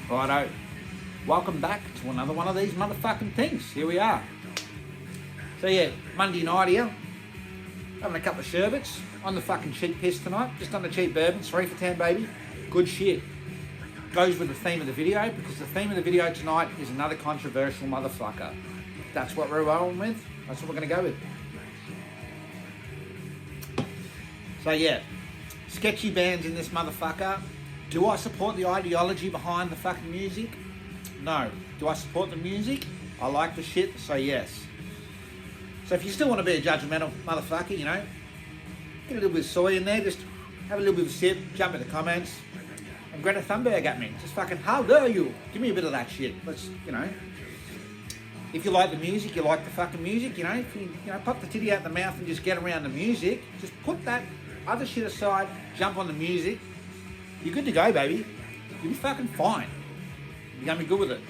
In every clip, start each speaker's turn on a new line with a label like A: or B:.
A: Righto, welcome back to another one of these motherfucking things. Here we are. So yeah, Monday night here, having a couple of sherbets on the fucking cheap piss tonight, just on the cheap bourbon, 3 for 10 baby, good shit. Goes with the theme of the video, because the theme of the video tonight is another controversial motherfucker. That's what we're rolling with, that's what we're going to go with. So yeah, sketchy bands in this motherfucker. Do I support the ideology behind the fucking music? No. Do I support the music? I like the shit, so yes. So if you still want to be a judgmental motherfucker, you know, get a little bit of soy in there, just have a little bit of a sip, jump in the comments, and Greta Thunberg at me. Just fucking, how dare you? Give me a bit of that shit. Let's, you know, if you like the music, you like the fucking music, you know, if you pop the titty out the mouth and just get around the music, just put that other shit aside, jump on the music, you're good to go, baby. You'll be fucking fine. You're going to be good with it.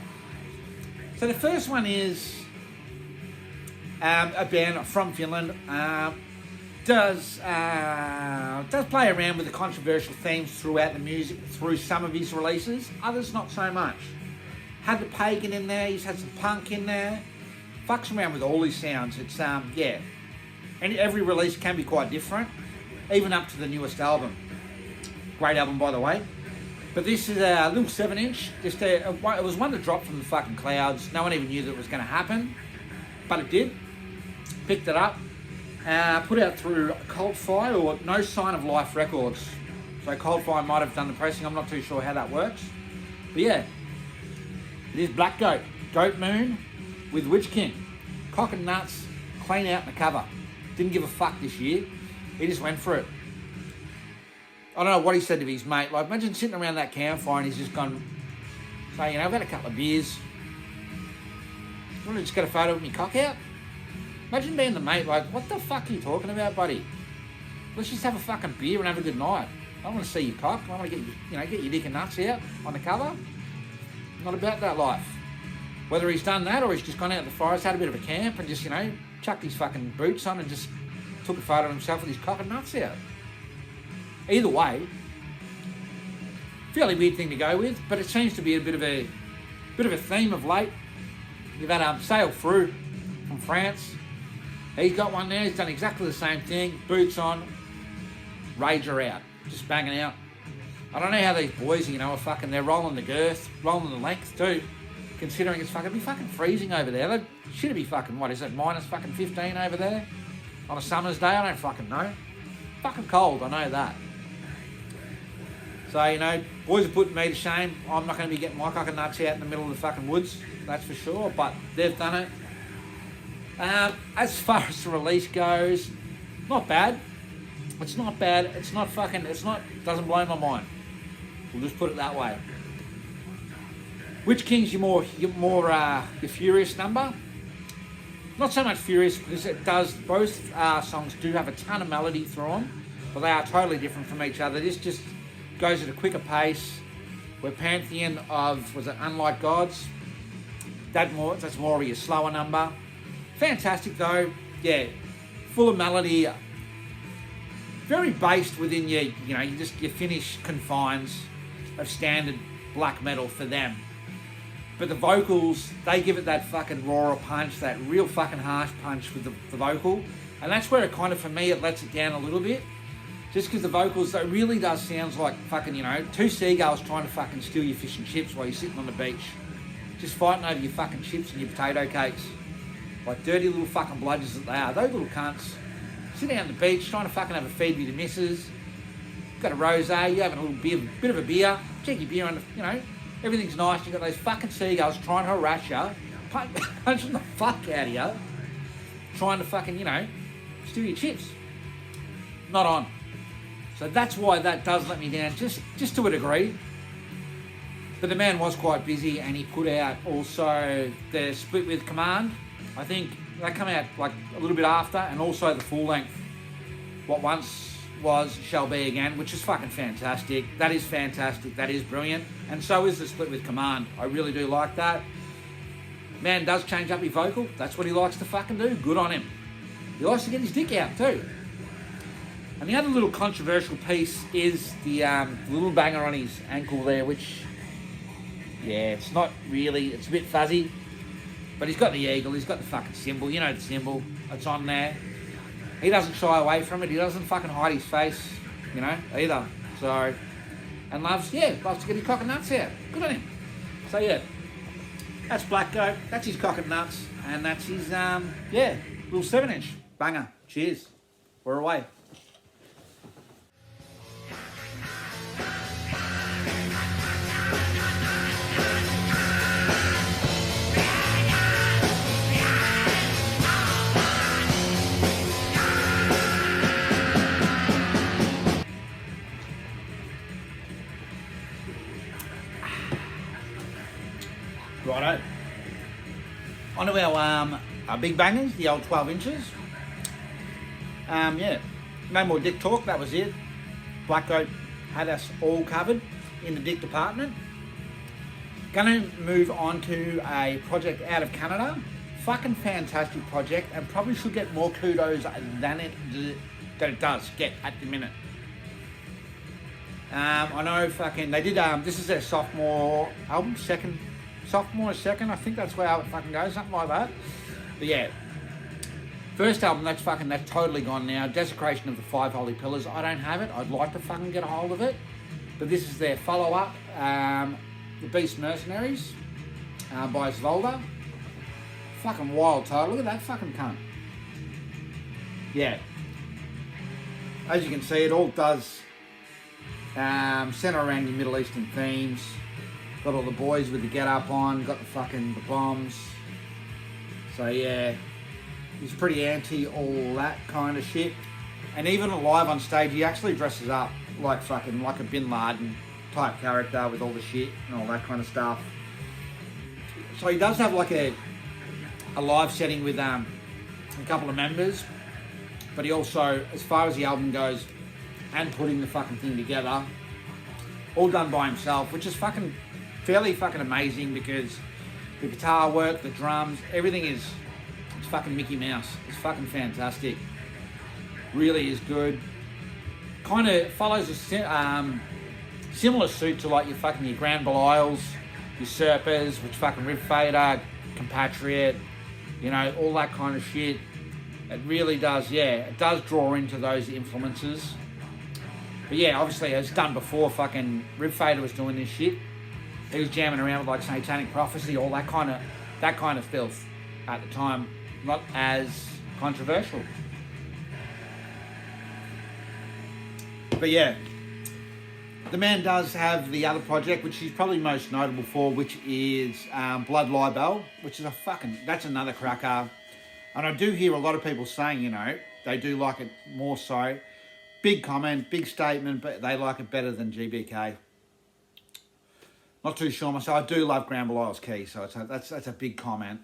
A: So the first one is a band from Finland. Does play around with the controversial themes throughout the music, through some of his releases. Others not so much. Had the pagan in there. He's had some punk in there. Fucks around with all his sounds. It's yeah. And every release can be quite different, even up to the newest album. Great album, by the way. But this is a little 7-inch. It was one that dropped from the fucking clouds. No one even knew that it was going to happen. But it did. Picked it up. Put out through Coldfire or No Sign of Life Records. So Coldfire might have done the pressing. I'm not too sure how that works. But yeah. It is Black Goat. Goatmoon with Witchking. Cock and nuts. Clean out in the cover. Didn't give a fuck this year. He just went for it. I don't know what he said to his mate. Like, imagine sitting around that campfire and he's just gone, say, you know, I've had a couple of beers. You want to just get a photo of me cock out? Imagine being the mate, like, what the fuck are you talking about, buddy? Let's just have a fucking beer and have a good night. I don't want to see you cock. I want to get your dick and nuts out on the cover. Not about that life. Whether he's done that or he's just gone out in the forest, had a bit of a camp and just, you know, chucked his fucking boots on and just took a photo of himself with his cock and nuts out. Either way, fairly weird thing to go with, but it seems to be a bit of a theme of late. You've had Sail Through from France. He's got one there. He's done exactly the same thing. Boots on, rager out, just banging out. I don't know how these boys, you know, are fucking. They're rolling the girth, rolling the length too. Considering it's fucking be fucking freezing over there. They should be fucking, what is it, minus fucking 15 over there on a summer's day? I don't fucking know. Fucking cold, I know that. So, you know, boys are putting me to shame. I'm not going to be getting my cock and nuts out in the middle of the fucking woods, that's for sure, but they've done it. As far as the release goes, not bad. It's not bad. Doesn't blow my mind. We'll just put it that way. Witchking's your furious number. Not so much furious, because it does, both songs do have a ton of melody through them, but they are totally different from each other. This just goes at a quicker pace. We're Pantheon of, was it Unlike Gods? That's more of your slower number. Fantastic though, yeah, full of melody, very based within your Finnish confines of standard black metal for them. But the vocals, they give it that fucking raw punch, that real fucking harsh punch with the vocal. And that's where it kind of, for me, it lets it down a little bit. Just because the vocals, it really does sound like fucking, you know, two seagulls trying to fucking steal your fish and chips while you're sitting on the beach. Just fighting over your fucking chips and your potato cakes. Like dirty little fucking bludgers that they are. Those little cunts. Sit down on the beach, trying to fucking have a feed with your missus. Got a rosé, you're having a little bit of a beer. Check your beer on the, you know, everything's nice. You've got those fucking seagulls trying to harass you, punching the fuck out of you, trying to fucking, you know, steal your chips. Not on. So that's why that does let me down, just to a degree. But the man was quite busy, and he put out also the split with Command. I think they come out like a little bit after, and also the full length, What Once Was Shall Be Again, which is fucking fantastic. That is fantastic. That is brilliant. And so is the split with Command. I really do like that. Man does change up his vocal. That's what he likes to fucking do. Good on him. He likes to get his dick out too. And the other little controversial piece is the little banger on his ankle there, which Yeah, it's not really, it's a bit fuzzy. But he's got the eagle, he's got the fucking symbol, you know the symbol, it's on there. He doesn't shy away from it, he doesn't fucking hide his face, you know, either. So, and loves to get his cock and nuts out. Good on him. So yeah, that's Black Goat, that's his cock and nuts, and that's his, little 7-inch. Banger. Cheers. We're away. Righto. On to our big bangers, the old 12 inches. No more dick talk, that was it. Black Goat had us all covered in the dick department. Gonna move on to a project out of Canada. Fucking fantastic project, and probably should get more kudos than it does get at the minute. I know they did, this is their sophomore album, sophomore or second, I think that's how it fucking goes, something like that. But yeah, first album, that's totally gone now. Desecration of the Five Holy Pillars, I don't have it, I'd like to fucking get a hold of it. But this is their follow-up, The Beast Mercenaries, by Svolder. Fucking wild title, look at that fucking cunt. Yeah. As you can see, it all does centre around your Middle Eastern themes. Got all the boys with the get-up on, got the bombs. So yeah, he's pretty anti all that kind of shit. And even live on stage, he actually dresses up like a Bin Laden type character with all the shit and all that kind of stuff. So he does have like a live setting with a couple of members, but he also, as far as the album goes, and putting the fucking thing together, all done by himself, which is fairly fucking amazing, because the guitar work, the drums, everything it's fucking Mickey Mouse. It's fucking fantastic. Really is good. Kind of follows a similar suit to like your Grand Belials, your Serpers, which fucking Rib Fader, Compatriot, you know, all that kind of shit. It really does, it does draw into those influences. But yeah, obviously, as done before, fucking Rib Fader was doing this shit. He was jamming around with like Satanic Prophecy, all that kind of filth at the time. Not as controversial. But yeah, the man does have the other project, which he's probably most notable for, which is Blood Libel, which is that's another cracker. And I do hear a lot of people saying, you know, they do like it more so. Big comment, big statement, but they like it better than GBK. Not too sure myself. I do love Grand Belial's Key, so that's a big comment.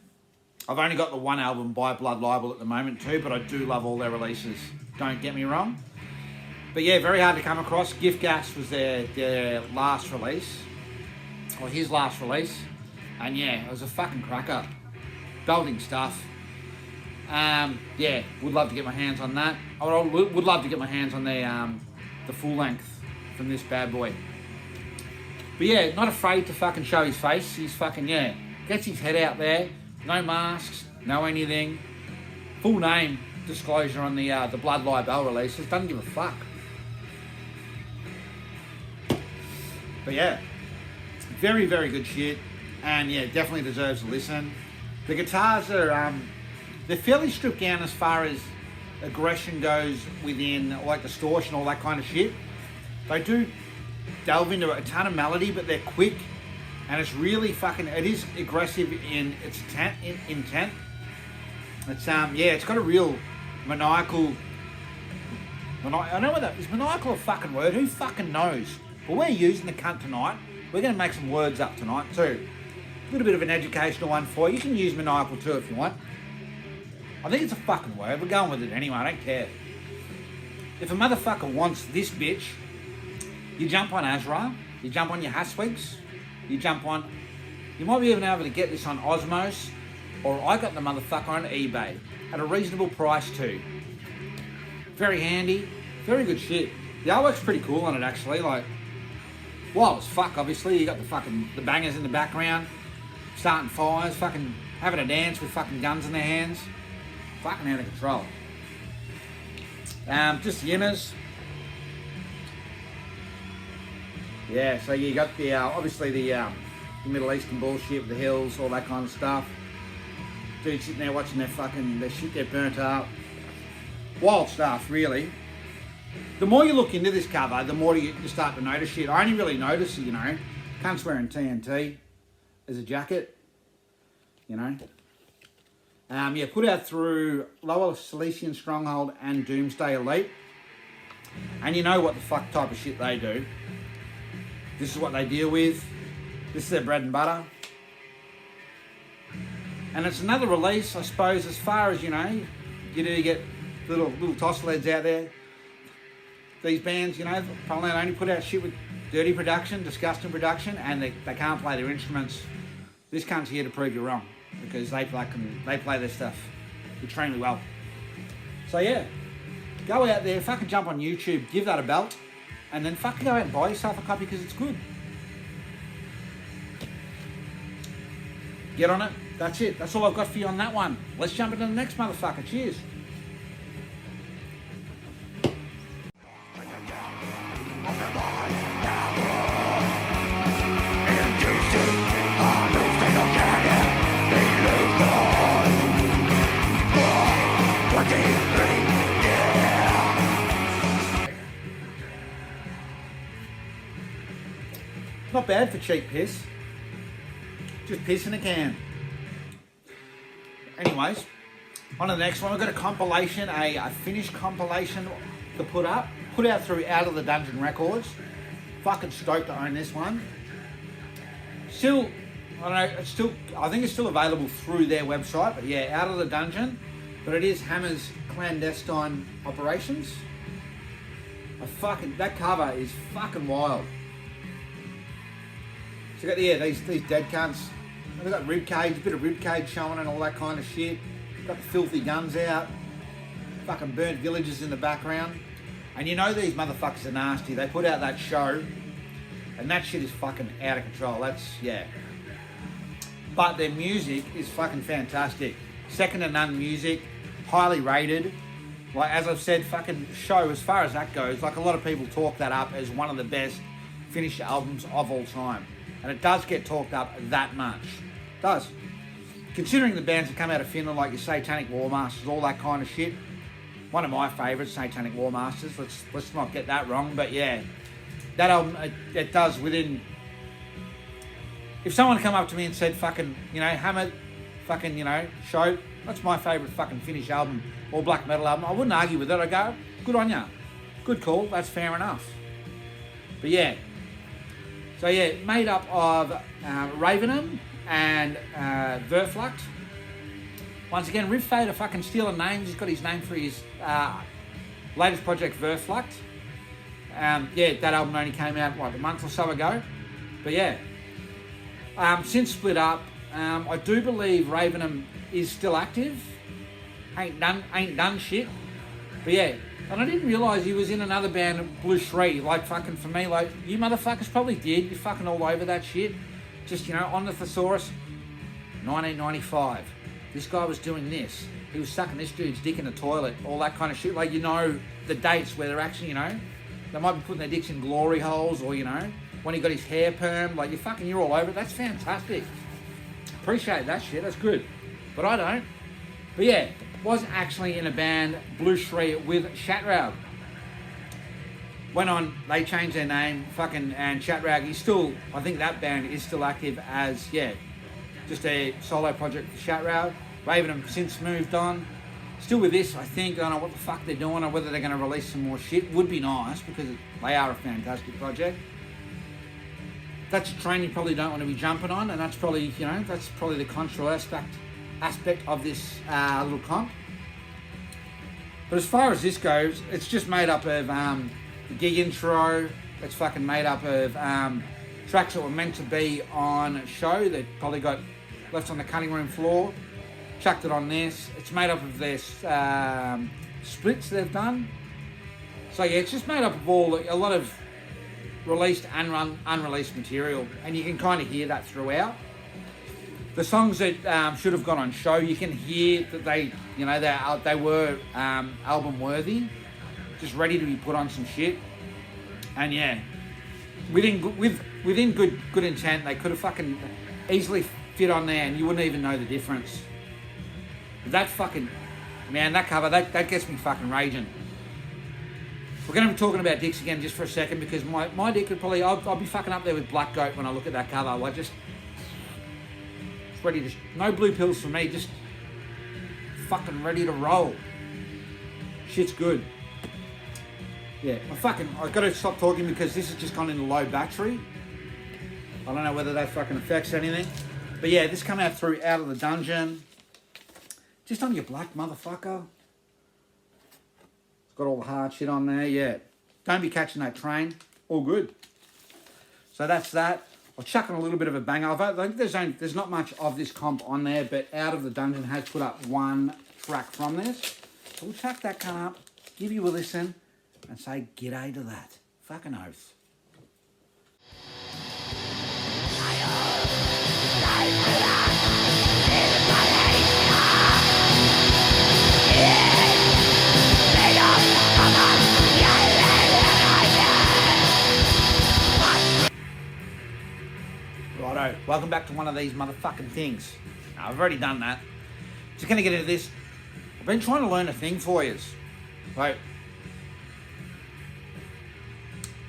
A: I've only got the one album by Blood Libel at the moment too, but I do love all their releases. Don't get me wrong. But yeah, very hard to come across. Gift Gas was their last release, or his last release, and yeah, it was a fucking cracker. Belting stuff. Would love to get my hands on that. I would love to get my hands on the full length from this bad boy. But yeah, not afraid to fucking show his face. He's gets his head out there. No masks, no anything. Full name disclosure on the Blood Libel releases. Doesn't give a fuck. But yeah, very, very good shit. And yeah, definitely deserves a listen. The guitars are, they're fairly stripped down as far as aggression goes within, like distortion, all that kind of shit. They do delve into a ton of melody, but they're quick. And it's really it is aggressive in its intent. It's, it's got a real maniacal, I know what that is. Maniacal a fucking word? Who fucking knows? But we're using the cunt tonight. We're going to make some words up tonight too. A little bit of an educational one for you. You can use maniacal too if you want. I think it's a fucking word. We're going with it anyway. I don't care. If a motherfucker wants this bitch, you jump on Azra, you jump on your Haswigs, you might be even able to get this on Osmos, or I got the motherfucker on eBay at a reasonable price too. Very handy, very good shit. The artwork's pretty cool on it actually, like, wild as fuck, obviously. You got the bangers in the background, starting fires, fucking having a dance with fucking guns in their hands. Fucking out of control. Just yimmers. Yeah, so you got the, obviously the Middle Eastern bullshit with the hills, all that kind of stuff. Dudes sitting there watching their shit get burnt up. Wild stuff, really. The more you look into this cover, the more you start to notice shit. I only really notice, you know, cunt's wearing TNT as a jacket, you know. Yeah, put out through Lower Silesian Stronghold and Doomsday Elite. And you know what the fuck type of shit they do. This is what they deal with. This is their bread and butter. And it's another release, I suppose, as far as, you know, you do get little toss leads out there. These bands, you know, probably only put out shit with dirty production, disgusting production, and they can't play their instruments. This cunt's here to prove you wrong, because they play their stuff extremely well. So yeah, go out there, fucking jump on YouTube, give that a belt, and then fucking go out and buy yourself a copy because it's good. Get on it. That's it. That's all I've got for you on that one. Let's jump into the next motherfucker. Cheers. Not bad for cheap piss. Just piss in a can. Anyways, on to the next one. I've got a compilation, a finished compilation to put out through Out of the Dungeon Records. Fucking stoked to own this one. Still, I don't know, I think it's still available through their website, but yeah, Out of the Dungeon. But it is Hammer's Clandestine Operations. That cover is fucking wild. So you got these dead cunts. They've got ribcage, a bit of ribcage showing and all that kind of shit. Got the filthy guns out. Fucking burnt villages in the background. And you know these motherfuckers are nasty. They put out that show and that shit is fucking out of control. That's, yeah. But their music is fucking fantastic. Second to none music. Highly rated. Like, as I've said, fucking show, as far as that goes, like a lot of people talk that up as one of the best finished albums of all time. And it does get talked up that much. It does. Considering the bands that come out of Finland, like your Satanic War Masters, all that kind of shit. One of my favourites, Satanic War Masters. Let's not get that wrong. But yeah, that album, it does within... If someone come up to me and said, fucking, you know, Hammer, fucking, you know, show, that's my favourite fucking Finnish album, or black metal album, I wouldn't argue with it. I'd go, good on ya. Good call, that's fair enough. But yeah. So yeah, made up of Ravenham and Verflucht. Once again, Riv Fader fucking stealing names. He's got his name for his latest project, Verflucht. Yeah, that album only came out, a month or so ago. But yeah, since split up, I do believe Ravenham is still active. Ain't done shit. But yeah. And I didn't realise he was in another band, Blue Shree. Like, fucking, for me, like, you motherfuckers probably did. You're fucking all over that shit. Just, you know, on the Thesaurus, 1995. This guy was doing this. He was sucking this dude's dick in the toilet. All that kind of shit. Like, you know, the dates where they're actually, you know, they might be putting their dicks in glory holes, or, you know, when he got his hair permed. Like, you're all over it. That's fantastic. Appreciate that shit. That's good. But I don't. But yeah. Was actually in a band, Blue Shree, with Shatrag. Went on, they changed their name, and Shatrag, he's still, I think that band is still active as, yeah, just a solo project for Shatrag. Ravenham since moved on. Still with this, I think, I don't know what the fuck they're doing or whether they're going to release some more shit. Would be nice, because they are a fantastic project. That's a train you probably don't want to be jumping on, and that's probably, you know, that's probably the controversial aspect of this little comp. But as far as this goes, it's just made up of the gig intro. It's fucking made up of tracks that were meant to be on a show that probably got left on the cutting room floor. Chucked it on this. It's made up of their splits they've done. So yeah, it's just made up of a lot of released and unreleased material, and you can kind of hear that throughout. The songs that should have gone on show, you can hear that they were album worthy, just ready to be put on some shit. And yeah, within good intent, they could have fucking easily fit on there, and you wouldn't even know the difference. That fucking man, that cover that gets me fucking raging. We're going to be talking about dicks again just for a second, because my dick could probably I'll be fucking up there with Black Goat when I look at that cover. Like just ready to no blue pills for me, just fucking ready to roll. Shit's good. Yeah, I've got to stop talking because this has just gone into low battery. I don't know whether that fucking affects anything. But yeah, this come out of the dungeon. Just on your black, motherfucker. It's got all the hard shit on there, yeah. Don't be catching that train. All good. So that's that. I'll chuck on a little bit of a banger. I think there's not much of this comp on there, but Out of the Dungeon has put up one track from this. So we'll chuck that cunt up, give you a listen, and say g'day to that. Fucking oath. Righto, welcome back to one of these motherfucking things. Now, I've already done that. Just going to get into this. I've been trying to learn a thing for you. Right.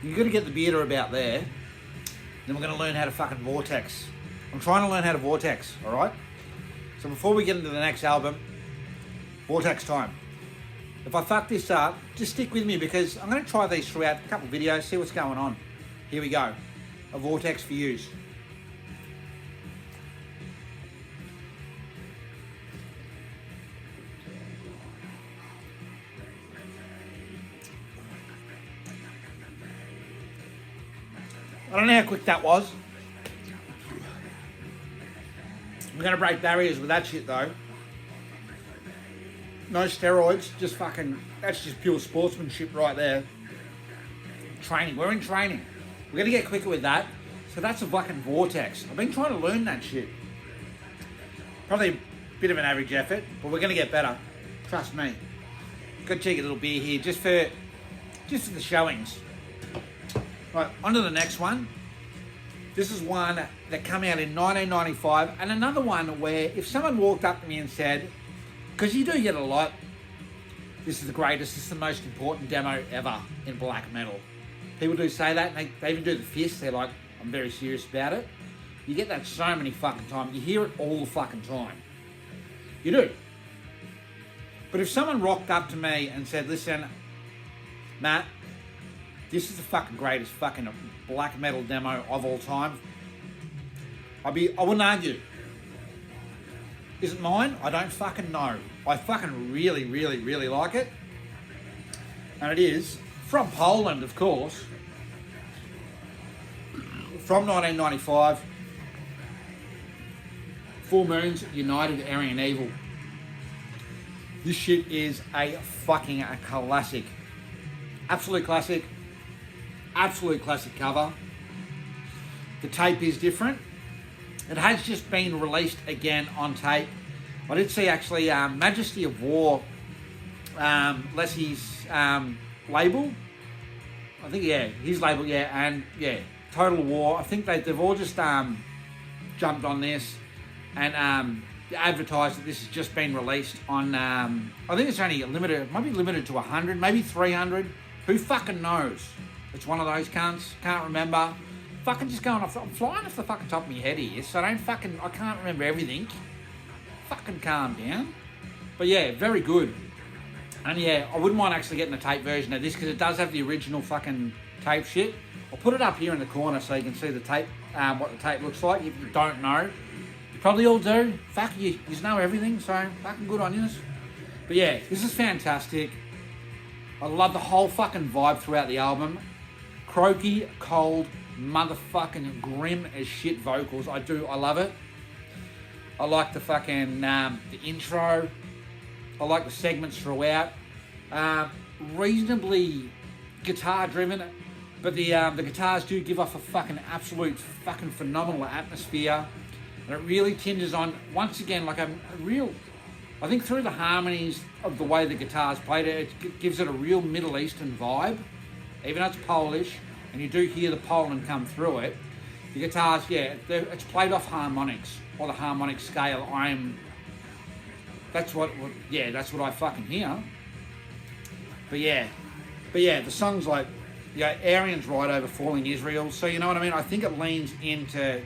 A: You've got to get the beard about there. Then we're going to learn how to fucking vortex. I'm trying to learn how to vortex, alright? So before we get into the next album, vortex time. If I fuck this up, just stick with me because I'm going to try these throughout a couple of videos, see what's going on. Here we go. A vortex for use. I don't know how quick that was. We're going to break barriers with that shit though. No steroids, just fucking, that's just pure sportsmanship right there. Training, we're in training. We're going to get quicker with that. So that's a fucking vortex. I've been trying to learn that shit. Probably a bit of an average effort, but we're going to get better. Trust me. Got to take a little beer here just for the showings. Right, on to the next one. This is one that came out in 1995, and another one where if someone walked up to me and said, because you do get a lot, this is the greatest, this is the most important demo ever in black metal. People do say that, and they even do the fist, they're like, I'm very serious about it. You get that so many fucking times, you hear it all the fucking time. You do. But if someone rocked up to me and said, listen, Matt, this is the fucking greatest fucking black metal demo of all time, I wouldn't argue. Is it mine? I don't fucking know. I fucking really, really, really like it. And it is from Poland, of course. From 1995. Fullmoon's United-Aryan Evil. This shit is a fucking classic. Absolute classic. Absolute classic cover. The tape is different. It has just been released again on tape. I did see actually Majesty of War, Leslie's label. I think, yeah, his label, yeah, and yeah, Total War. I think they've all just jumped on this and advertised that this has just been released on, I think it's only limited, it might be limited to 100, maybe 300. Who fucking knows? It's one of those cunts, can't remember. Fucking just going off, I'm flying off the fucking top of my head here, so I can't remember everything. Fucking calm down. But yeah, very good. And yeah, I wouldn't mind actually getting a tape version of this because it does have the original fucking tape shit. I'll put it up here in the corner so you can see the tape, what the tape looks like. If you don't know, you probably all do. Fuck, you know everything, so fucking good on you. But yeah, this is fantastic. I love the whole fucking vibe throughout the album. Croaky, cold, motherfucking grim as shit vocals. I love it. I like the fucking, the intro. I like the segments throughout. Reasonably guitar driven. But the guitars do give off a fucking absolute fucking phenomenal atmosphere. And it really tinges on, once again, like a real, I think through the harmonies of the way the guitar's played, it gives it a real Middle Eastern vibe. Even though it's Polish, and you do hear the Poland come through it, the guitars, yeah, it's played off harmonics, or the harmonic scale. That's what I fucking hear. But yeah, the song's like, yeah, Aryan's right over falling Israel, so you know what I mean? I think it leans into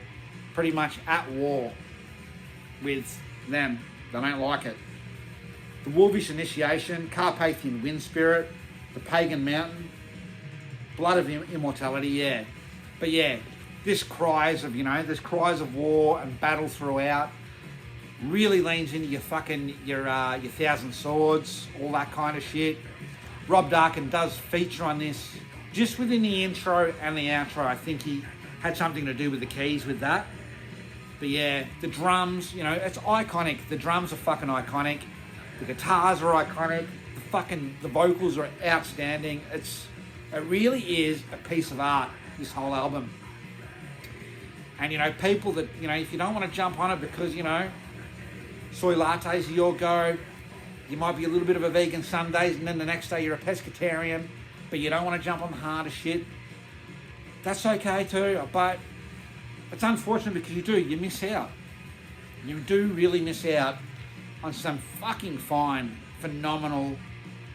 A: pretty much at war with them. They don't like it. The Wolvish Initiation, Carpathian Wind Spirit, the Pagan Mountain, Blood of Immortality, yeah. But yeah, there's cries of war and battle throughout. Really leans into your Thousand Swords, all that kind of shit. Rob Darkin does feature on this just within the intro and the outro. I think he had something to do with the keys with that. But yeah, the drums, it's iconic. The drums are fucking iconic. The guitars are iconic. The vocals are outstanding. It really is a piece of art, this whole album. And people that, if you don't want to jump on it because, soy lattes are your go, you might be a little bit of a vegan some days, and then the next day you're a pescatarian, but you don't want to jump on the harder shit, that's okay too. But it's unfortunate because you miss out. You do really miss out on some fucking fine, phenomenal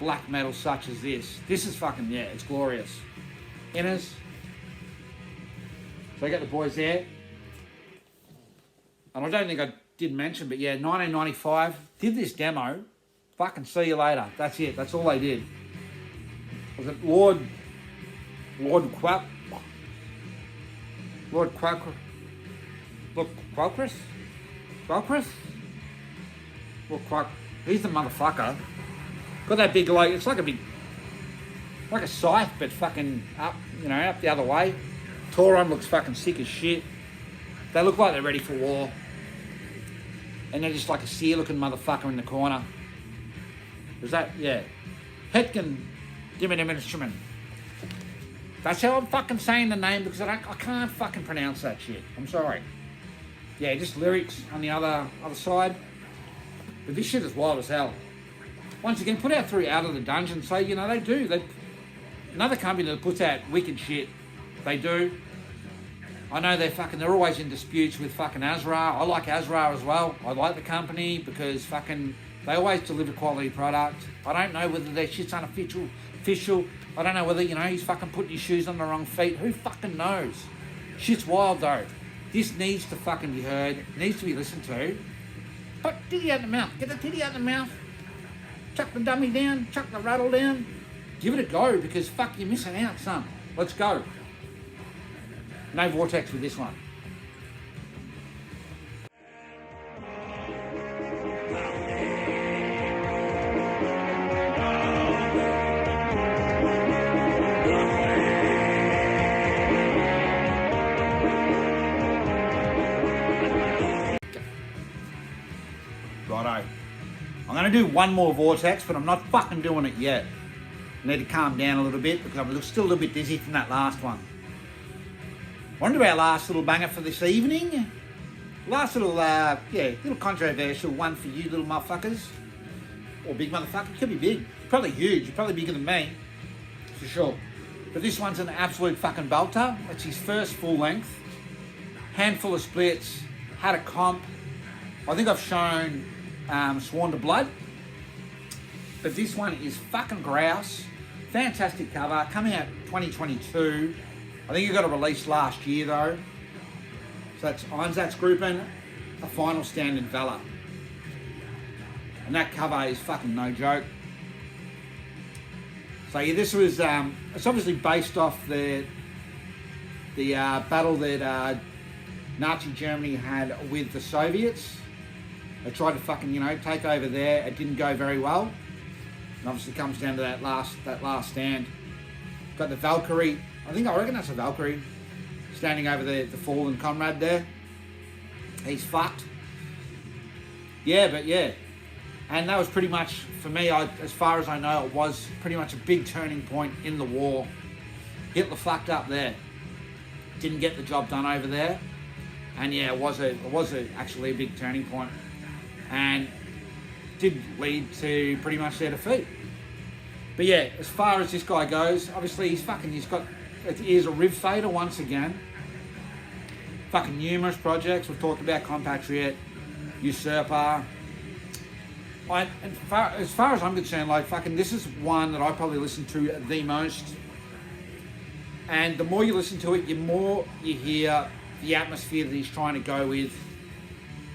A: black metal such as this. This is fucking, yeah, it's glorious. Inners. So I got the boys there. And I don't think I did mention, but yeah, 1995, did this demo. Fucking see you later. That's it. That's all they did. Was it Lord Quackris? He's the motherfucker. Got that big, it's like a scythe, but fucking up, up the other way. Tauron looks fucking sick as shit. They look like they're ready for war. And they're just like a seer-looking motherfucker in the corner. Is that, yeah. Hetkin Diminiminstrument. That's how I'm fucking saying the name, because I can't fucking pronounce that shit. I'm sorry. Yeah, just lyrics on the other side. But this shit is wild as hell. Once again, put out through Out of the Dungeon. So, they do. Another company that puts out wicked shit. They do. I know they're always in disputes with fucking Azra. I like Azra as well. I like the company because they always deliver quality product. I don't know whether their shit's unofficial. I don't know whether, he's fucking putting his shoes on the wrong feet. Who fucking knows? Shit's wild though. This needs to fucking be heard. It needs to be listened to. Put titty out the mouth. Get the titty out the mouth. Chuck the dummy down. Chuck the rattle down. Give it a go because fuck, you're missing out, son. Let's go. No vortex with this one. Righto. I'm going to do one more vortex, but I'm not fucking doing it yet. I need to calm down a little bit because I'm still a little bit dizzy from that last one. On to our last little banger for this evening. Last little, little controversial one for you little motherfuckers. Or big motherfucker, could be big. Probably huge, probably bigger than me. For sure. But this one's an absolute fucking belter. It's his first full length. Handful of splits. Had a comp. I think I've shown Sworn to Blood. But this one is fucking grouse. Fantastic cover. Coming out 2022. I think it got a release last year though. So that's Einsatzgruppen, A Final Stand in Valor. And that cover is fucking no joke. So yeah, this was, it's obviously based off the battle that Nazi Germany had with the Soviets. They tried to fucking, take over there. It didn't go very well. And obviously comes down to that last stand. Got the Valkyrie. I reckon that's a Valkyrie standing over the fallen comrade there. He's fucked. Yeah, but yeah. And that was pretty much, for me, as far as I know, it was pretty much a big turning point in the war. Hitler fucked up there. Didn't get the job done over there. And yeah, it was actually a big turning point. And did lead to pretty much their defeat. But yeah, as far as this guy goes, obviously he's a Riv Fader once again. Fucking numerous projects. We've talked about Compatriot, Usurper. As far as I'm concerned, like fucking, this is one that I probably listen to the most. And the more you listen to it, the more you hear the atmosphere that he's trying to go with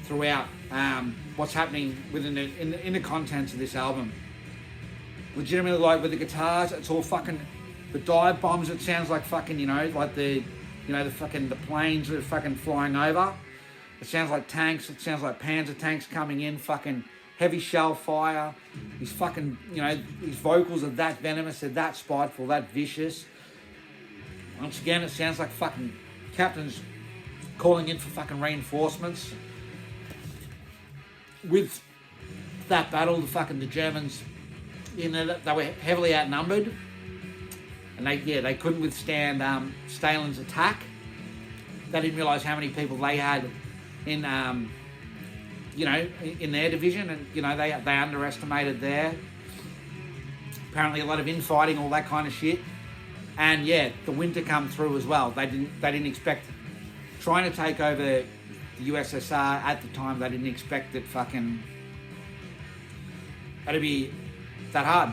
A: throughout what's happening within the contents of this album. Legitimately, like with the guitars, it's all fucking the dive bombs. It sounds like fucking, like the planes that are fucking flying over. It sounds like tanks. It sounds like Panzer tanks coming in. Fucking heavy shell fire. His fucking, his vocals are that venomous. They're that spiteful. That vicious. Once again, it sounds like fucking captains calling in for fucking reinforcements. With that battle, the Germans, they were heavily outnumbered, and they couldn't withstand Stalin's attack. They didn't realise how many people they had in in their division, and they underestimated there. Apparently, a lot of infighting, all that kind of shit, and yeah, the winter come through as well. They didn't expect trying to take over the USSR at the time. They didn't expect it it'd be that hard,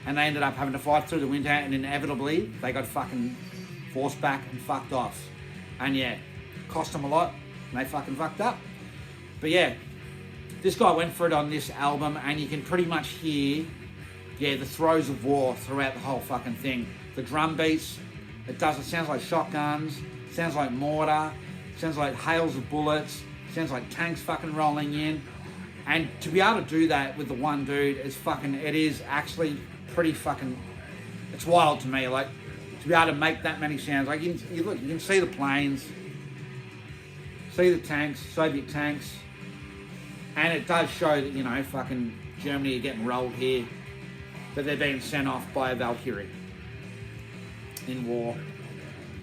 A: and they ended up having to fight through the winter, and inevitably they got fucking forced back and fucked off, and yeah, cost them a lot, and they fucking fucked up. But yeah, this guy went for it on this album, and you can pretty much hear the throes of war throughout the whole fucking thing. The drum beats, it sounds like shotguns, it sounds like mortar, it sounds like hails of bullets, it sounds like tanks fucking rolling in. And to be able to do that with the one dude it is actually pretty fucking, it's wild to me. Like, to be able to make that many sounds. Like, you can see the planes, see the tanks, Soviet tanks, and it does show that, fucking Germany are getting rolled here, that they're being sent off by a Valkyrie in war.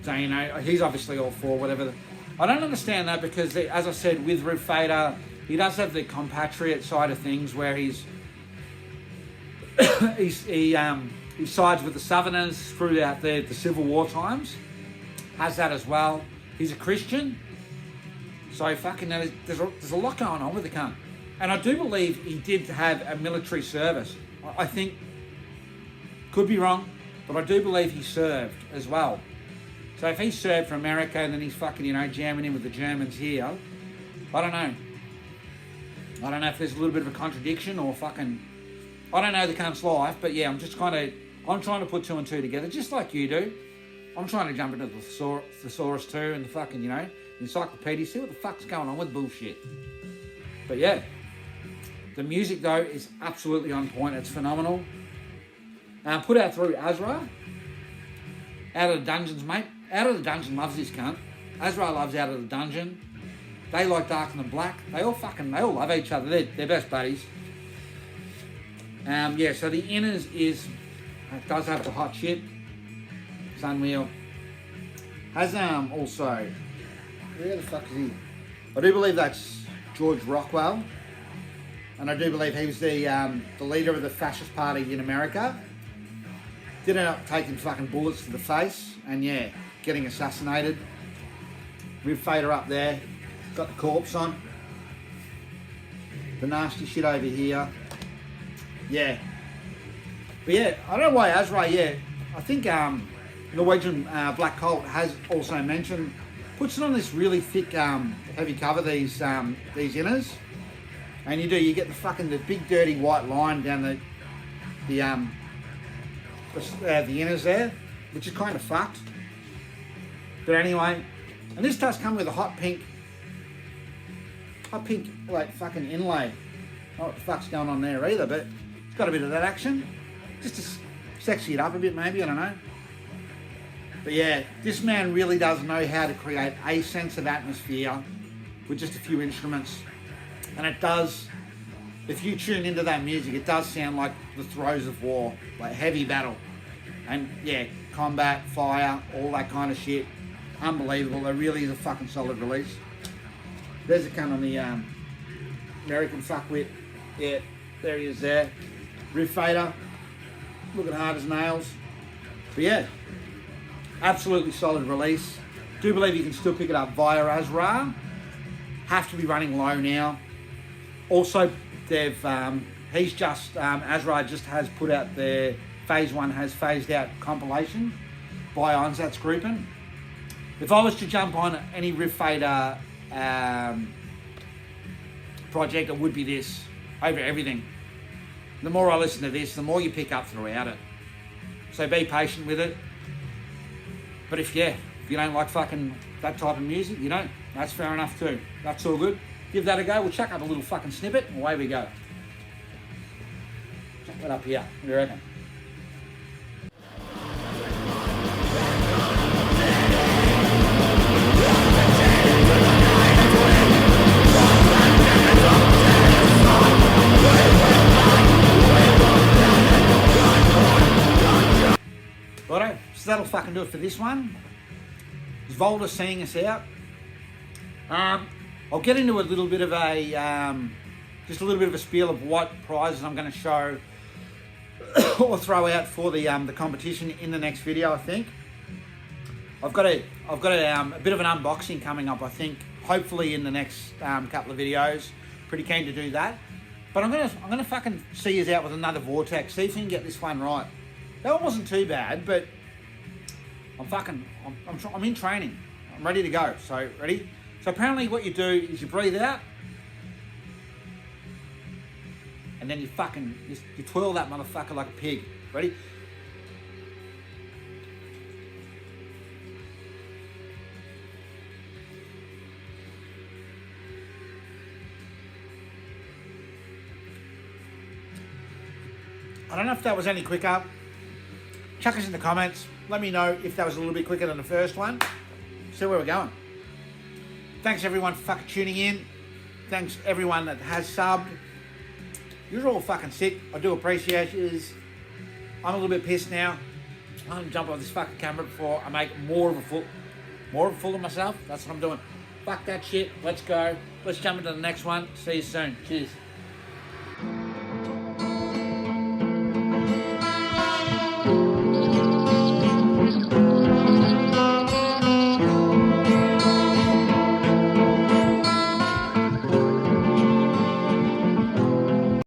A: So, he's obviously all for whatever. I don't understand that, because, as I said, with Riv Fader, he does have the compatriot side of things where he sides with the Southerners throughout the Civil War times. Has that as well. He's a Christian. So fucking there's a lot going on with the cunt. And I do believe he did have a military service. I think, could be wrong, but I do believe he served as well. So if he served for America and then he's fucking, jamming in with the Germans here, I don't know. I don't know if there's a little bit of a contradiction or fucking, I don't know the cunt's life, but yeah, I'm trying to put two and two together, just like you do. I'm trying to jump into the thesaurus too and the fucking, encyclopedia, see what the fuck's going on with bullshit. But yeah, the music though is absolutely on point. It's phenomenal. Put out through Azra. Out of the Dungeons, mate. Out of the Dungeon loves this cunt. Azra loves Out of the Dungeon. They like Darker Than Black. They all love each other. They're best buddies. So the Inners it does have the hot shit. It's unreal. Has also, where the fuck is he? I do believe that's George Rockwell, and I do believe he was the leader of the fascist party in America. Did end up taking fucking bullets to the face, and yeah, getting assassinated. Riv Fader up there. Got the corpse on. The nasty shit over here. Yeah. But yeah, I don't know why Azra, I think Norwegian Black Cult has also mentioned, puts it on this really thick, heavy cover, these Inners. And you get the big dirty white line down the Inners there, which is kind of fucked. But anyway, and this does come with a hot pink like fucking inlay. I don't know what the fuck's going on there either, but it's got a bit of that action. Just to sexy it up a bit maybe, I don't know. But yeah, this man really does know how to create a sense of atmosphere with just a few instruments. And it does, if you tune into that music, it does sound like the throes of war, like heavy battle. And yeah, combat, fire, all that kind of shit. Unbelievable. It really is a fucking solid release. There's a cunt on the American fuckwit. Yeah, there he is there. Riff Fader. Looking hard as nails. But yeah, absolutely solid release. Do believe you can still pick it up via Azra. Have to be running low now. Also, they've he's just Azra just has put out their phase 1 has phased out compilation by Einsatzgruppen. If I was to jump on any Riff Fader project, it would be this over everything. The more I listen to this, the more you pick up throughout it. So be patient with it. But if you don't like fucking that type of music, you don't, that's fair enough too. That's all good. Give that a go. We'll chuck up a little fucking snippet and away we go. Chuck that up here. What do you reckon? Righto, so that'll fucking do it for this one. Svolder seeing us out. I'll get into a little bit of a, just a little bit of a spiel of what prizes I'm going to show or throw out for the competition in the next video. I think I've got a bit of an unboxing coming up. I think hopefully in the next couple of videos. Pretty keen to do that. But I'm gonna fucking see us out with another vortex. See if we can get this one right. That one wasn't too bad, but I'm in training. I'm ready to go. So ready? So apparently what you do is you breathe out and then you twirl that motherfucker like a pig. Ready? I don't know if that was any quicker. Chuck us in the comments. Let me know if that was a little bit quicker than the first one. See where we're going. Thanks everyone for fucking tuning in. Thanks everyone that has subbed. You're all fucking sick. I do appreciate it. I'm a little bit pissed now. I'm gonna jump on this fucking camera before I make more of a fool of myself. That's what I'm doing. Fuck that shit. Let's go. Let's jump into the next one. See you soon. Cheers.